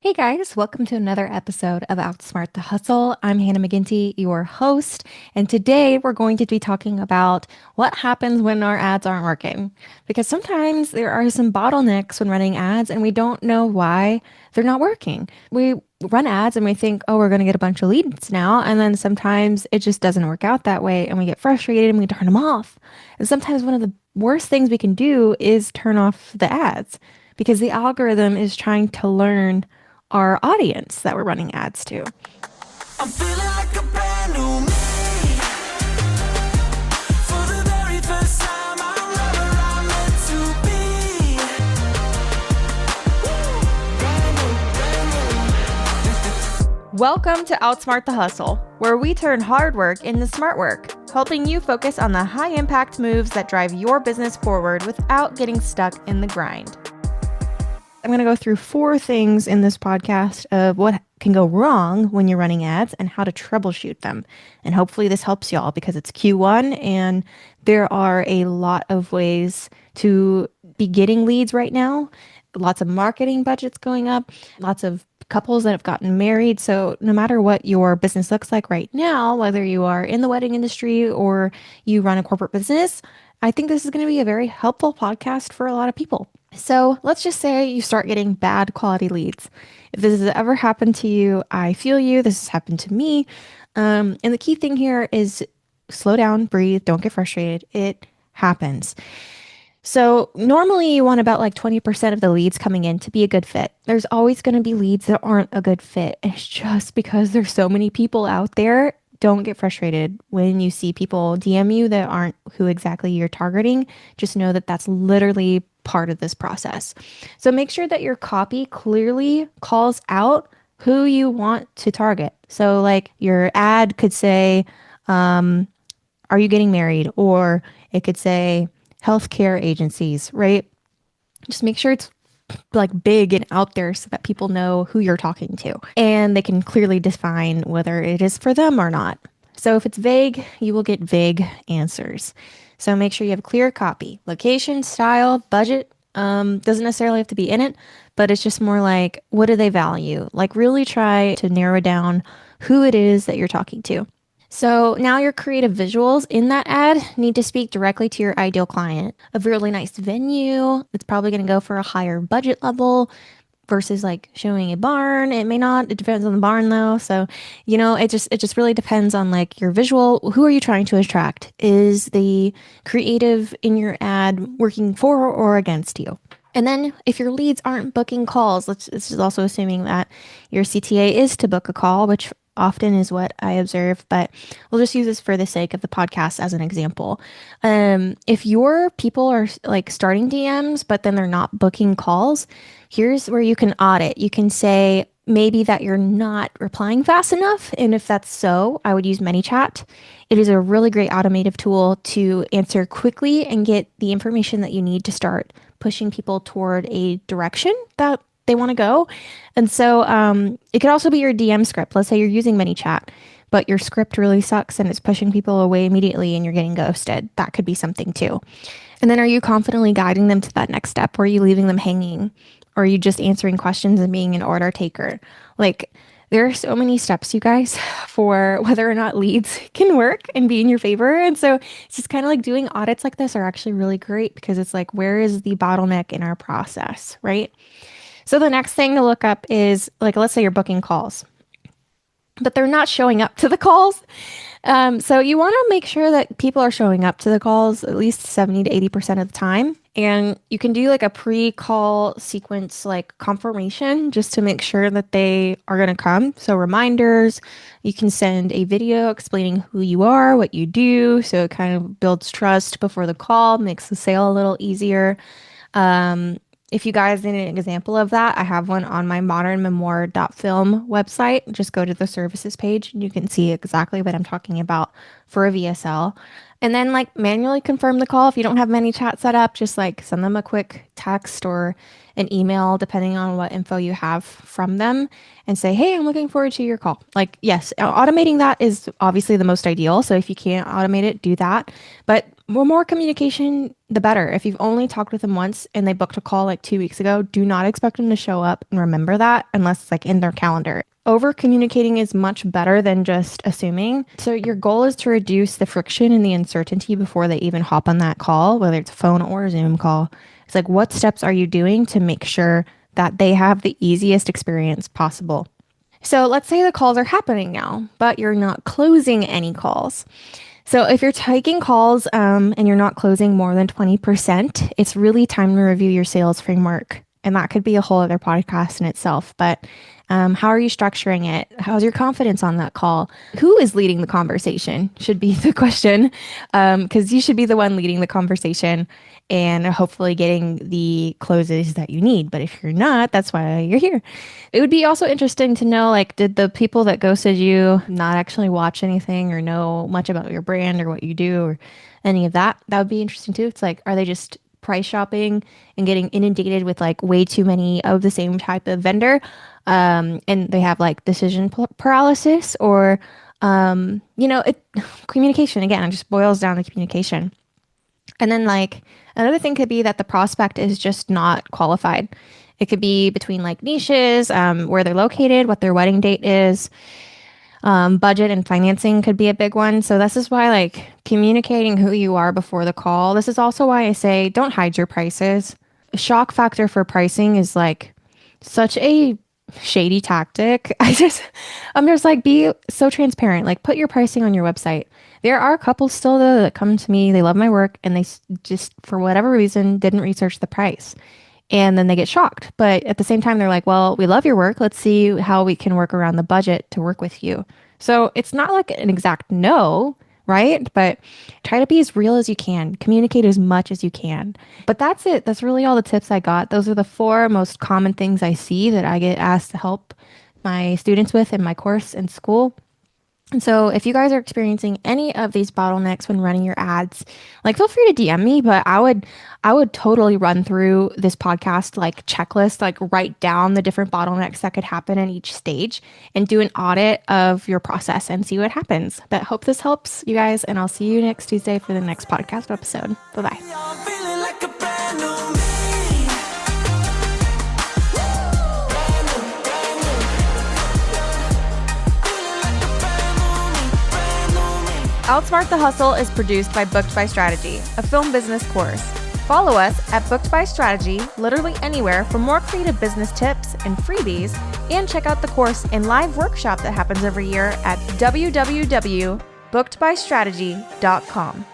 Hey guys, welcome to another episode of Outsmart the Hustle. I'm Hannah McGinty, your host, and today we're going to be talking about what happens when our ads aren't working. Because sometimes there are some bottlenecks when running ads and we don't know why they're not working. We run ads and we think, oh, we're going to get a bunch of leads now, and then sometimes it just doesn't work out that way and we get frustrated and we turn them off. And sometimes one of the worst things we can do is turn off the ads because the algorithm is trying to learn our audience that we're running ads to. I'm feeling like a brand new me. For the very first time, I'm wherever I'm meant to be. Brand new. Welcome to Outsmart the Hustle, where we turn hard work into smart work, helping you focus on the high impact moves that drive your business forward without getting stuck in the grind. I'm going to go through 4 things in this podcast of what can go wrong when you're running ads and how to troubleshoot them. And hopefully this helps y'all because it's Q1 and there are a lot of ways to be getting leads right now. Lots of marketing budgets going up, lots of couples that have gotten married. So no matter what your business looks like right now, whether you are in the wedding industry or you run a corporate business, I think this is going to be a very helpful podcast for a lot of people. So let's just say you start getting bad quality leads. If this has ever happened to you, I feel you. This has happened to me. And the key thing here is slow down, breathe, don't get frustrated. It happens. So normally you want about like 20% of the leads coming in to be a good fit. There's always going to be leads that aren't a good fit. It's just because there's so many people out there. Don't get frustrated when you see people DM you that aren't who exactly you're targeting. Just know that that's literally part of this process. So make sure that your copy clearly calls out who you want to target. So like your ad could say, are you getting married? Or it could say healthcare agencies, right? Just make sure it's like big and out there so that people know who you're talking to and they can clearly define whether it is for them or not. So if it's vague, you will get vague answers. So make sure you have clear copy. Location, style, budget doesn't necessarily have to be in it, but it's just more like, what do they value? Like really try to narrow down who it is that you're talking to. So now your creative visuals in that ad need to speak directly to your ideal client. A really nice venue, it's probably going to go for a higher budget level versus like showing a barn. It may not, it depends on the barn though. So, it just really depends on like your visual. Who are you trying to attract? Is the creative in your ad working for or against you? And then if your leads aren't booking calls, this is also assuming that your CTA is to book a call, which often is what I observe, but we'll just use this for the sake of the podcast as an example. If your people are like starting DMs, but then they're not booking calls, here's where you can audit. You can say maybe that you're not replying fast enough. And if that's so, I would use ManyChat. It is a really great automative tool to answer quickly and get the information that you need to start pushing people toward a direction that they want to go. And so it could also be your DM script. Let's say you're using ManyChat, but your script really sucks and it's pushing people away immediately and you're getting ghosted. That could be something too. And then are you confidently guiding them to that next step? Or are you leaving them hanging? Or are you just answering questions and being an order taker? Like there are so many steps, you guys, for whether or not leads can work and be in your favor. And so it's just kind of like doing audits like this are actually really great because it's like, where is the bottleneck in our process, right? So the next thing to look up is like, let's say you're booking calls, but they're not showing up to the calls. So you want to make sure that people are showing up to the calls at least 70 to 80% of the time. And you can do like a pre-call sequence, like confirmation, just to make sure that they are going to come. So reminders, you can send a video explaining who you are, what you do. So it kind of builds trust before the call, makes the sale a little easier. If you guys need an example of that, I have one on my modernmemoir.film website. Just go to the services page and you can see exactly what I'm talking about for a VSL. And then like manually confirm the call. If you don't have ManyChat set up, just like send them a quick text or an email, depending on what info you have from them, and say, hey, I'm looking forward to your call. Like, yes, automating that is obviously the most ideal. So if you can't automate it, do that. But Well, more communication, the better. If you've only talked with them once and they booked a call like 2 weeks ago, do not expect them to show up and remember that unless it's like in their calendar. Over communicating is much better than just assuming. So your goal is to reduce the friction and the uncertainty before they even hop on that call, whether it's a phone or a Zoom call. It's like, what steps are you doing to make sure that they have the easiest experience possible? So let's say the calls are happening now, but you're not closing any calls. So if you're taking calls and you're not closing more than 20%, it's really time to review your sales framework. And that could be a whole other podcast in itself. But how are you structuring it? How's your confidence on that call? Who is leading the conversation should be the question, because you should be the one leading the conversation and hopefully getting the closes that you need. But if you're not, that's why you're here. It would be also interesting to know, like, did the people that ghosted you not actually watch anything or know much about your brand or what you do or any of that? That would be interesting too. It's like, are they just price shopping and getting inundated with like way too many of the same type of vendor? And they have like decision paralysis or, communication again, it just boils down to communication. And then like another thing could be that the prospect is just not qualified. It could be between like niches, where they're located, what their wedding date is. Budget and financing could be a big one. So this is why like communicating who you are before the call. This is also why I say don't hide your prices. A shock factor for pricing is like such a shady tactic. I'm just like, be so transparent. Like put your pricing on your website. There are couples still though that come to me, they love my work and they just for whatever reason didn't research the price. And then they get shocked. But at the same time, they're like, well, we love your work. Let's see how we can work around the budget to work with you. So it's not like an exact no, right? But try to be as real as you can. Communicate as much as you can. But that's it. That's really all the tips I got. Those are the 4 most common things I see that I get asked to help my students with in my course in school. And so if you guys are experiencing any of these bottlenecks when running your ads, like feel free to DM me, but I would totally run through this podcast like checklist, like write down the different bottlenecks that could happen in each stage and do an audit of your process and see what happens. But hope this helps you guys, and I'll see you next Tuesday for the next podcast episode. Bye-bye. Outsmart the Hustle is produced by Booked by Strategy, a film business course. Follow us at Booked by Strategy literally anywhere for more creative business tips and freebies, and check out the course and live workshop that happens every year at www.bookedbystrategy.com.